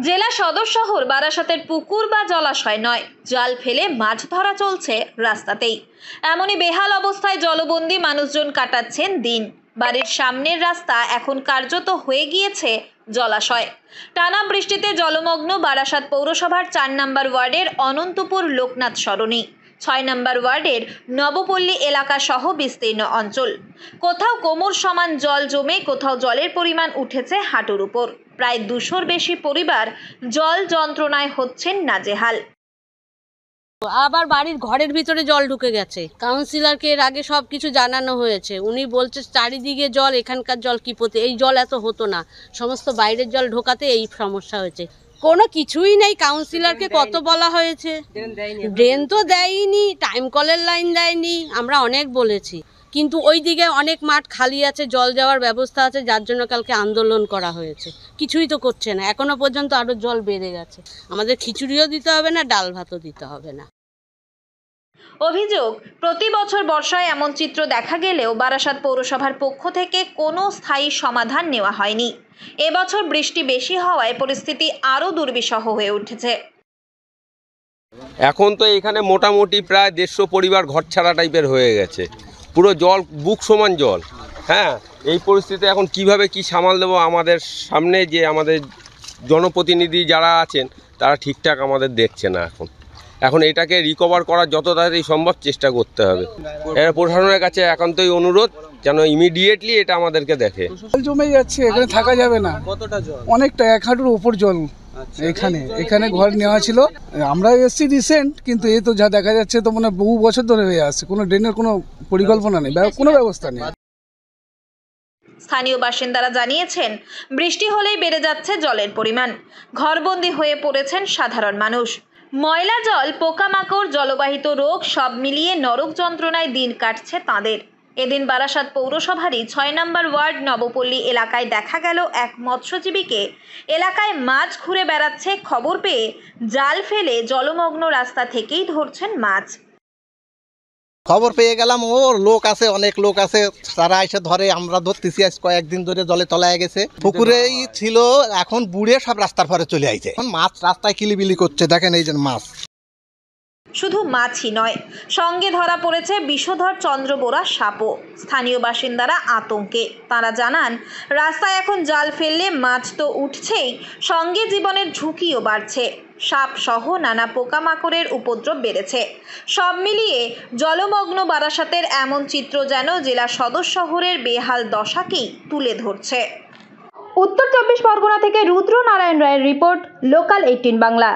জেলা সদর শহর বারাসাতের পুকুর বা জলাশয় নয়, জাল ফেলে মাছ ধরা চলছে রাস্তাতেই। এমনই বেহাল অবস্থায় জলবন্দী মানুষজন কাটাচ্ছেন দিন। বাড়ির সামনের রাস্তা এখন কার্যত হয়ে গিয়েছে জলাশয়। টানা বৃষ্টিতে জলমগ্ন বারাসাত পৌরসভার 4 নম্বর ওয়ার্ডের অনন্তপুর লোকনাথ সরণি, 6 নম্বর ওয়ার্ডের নবপল্লী এলাকা সহ বিস্তীর্ণ অঞ্চল। কোথাও কোমর সমান জল জমে, কোথাও জলের পরিমাণ উঠেছে হাঁটুর উপর। প্রায় 200-র বেশি পরিবার জল যন্ত্রণায় হচ্ছেন নাজেহাল। আবার বাড়ির ঘরের ভিতরে জল ঢুকে গেছে। কাউন্সিলরকে এর আগে সবকিছু জানানো হয়েছে, উনি বলছে চারিদিকে জল, এখানকার জল কি পথে, এই জল এত হতো না, সমস্ত বাইরের জল ঢোকাতে এই সমস্যা হয়েছে। কোনো কিছুই নেই। কাউন্সিলরকে কত বলা হয়েছে, ড্রেন তো দেয়নি, টাইম কলের লাইন দেয়নি, আমরা অনেক বলেছি, কিন্তু ওই দিকে অনেক মাঠ খালি আছে, জল যাওয়ার ব্যবস্থা আছে, যার জন্য কালকে আন্দোলন করা হয়েছে। কিছুই তো করছে না, এখনো পর্যন্ত আরো জল বেড়ে গেছে। আমাদের খিচুড়িও দিতে হবে না, ডাল ভাতও দিতে হবে না। অভিযোগ, প্রতি বছর বর্ষায় এমন চিত্র দেখা গেলেও বারাসাত পৌরসভার পক্ষ থেকে কোনো স্থায়ী সমাধান নেওয়া হয়নি। এবছর বৃষ্টি বেশি হওয়ায় পরিস্থিতি আরো দুর্বিষহ হয়ে উঠেছে। এখন তো এখানে মোটামুটি প্রায় 150 পরিবার ঘরছাড়া টাইপের হয়ে গেছে, পুরো জল বুক সমান জল। হ্যাঁ, এই পরিস্থিতি এখন কিভাবে কি সামাল দেবো? আমাদের সামনে যে আমাদের জনপ্রতিনিধি যারা আছেন তারা ঠিকঠাক আমাদের দেখছে না। এখন এটাকে রিকভার করার যত তাড়াতাড়ি সম্ভব চেষ্টা করতে হবে। এর প্রশাসনের কাছে একান্তই অনুরোধ যেন ইমিডিয়েটলি এটা আমাদেরকে দেখে। জল জমে যাচ্ছে, এখানে থাকা যাবে না। কতটা জল? অনেকটা, 1 হাঁটুর উপর জল। এখানে ঘর নেওয়া ছিল, আমরা এসছি রিসেন্ট, কিন্তু এই তো যা দেখা যাচ্ছে তো মানে বহু বছর ধরে হয়ে আসছে। কোনো ড্রেনের কোনো পরিকল্পনা নেই, কোনো ব্যবস্থা নেই। স্থানীয় বাসিন্দারা জানিয়েছেন, বৃষ্টি হলেই বেড়ে যাচ্ছে জলের পরিমাণ। ঘরবন্দি হয়ে পড়েছেন সাধারণ মানুষ। ময়লা জল, পোকামাকড়, জলবাহিত রোগ সব মিলিয়ে নরক যন্ত্রণায় দিন কাটছে তাঁদের। এদিন বারাসাত পৌরসভারই 6 নম্বর ওয়ার্ড নবপল্লী এলাকায় দেখা গেল এক মৎস্যজীবীকে এলাকায় মাছ ঘুরে বেড়াচ্ছে খবর পেয়ে জাল ফেলে জলমগ্ন রাস্তা থেকেই ধরছেন মাছ। খবর পেয়ে গেলাম, ওর লোক আছে, অনেক লোক আছে, তারা এসে ধরে। আমরা ধরতেছি আজ কয়েকদিন ধরে, জলে তলায় গেছে। পুকুরেই ছিল, এখন বুড়ে সব রাস্তার পরে চলে আইছে। মাছ রাস্তায় কিলিবিলি করছে, দেখেন এই যে মাছ। শুধু মাছই নয়, সঙ্গে ধরা পড়েছে বিষধর চন্দ্রবোরা সাপও। স্থানীয় বাসিন্দারা আতঙ্কে। তারা জানান, রাস্তায় এখন জাল ফেললে মাছ তো উঠছেই, সঙ্গে জীবনের ঝুঁকিও বাড়ছে। সাপ সহ নানা পোকামাকড়ের উপদ্রব বেড়েছে। সব মিলিয়ে জলমগ্ন বারাসাতের এমন চিত্র যেন জেলা সদর শহরের বেহাল দশাকেই তুলে ধরছে। উত্তর 24 পরগনা থেকে রুদ্র নারায়ণ রায়ের রিপোর্ট, লোকাল 18 বাংলা।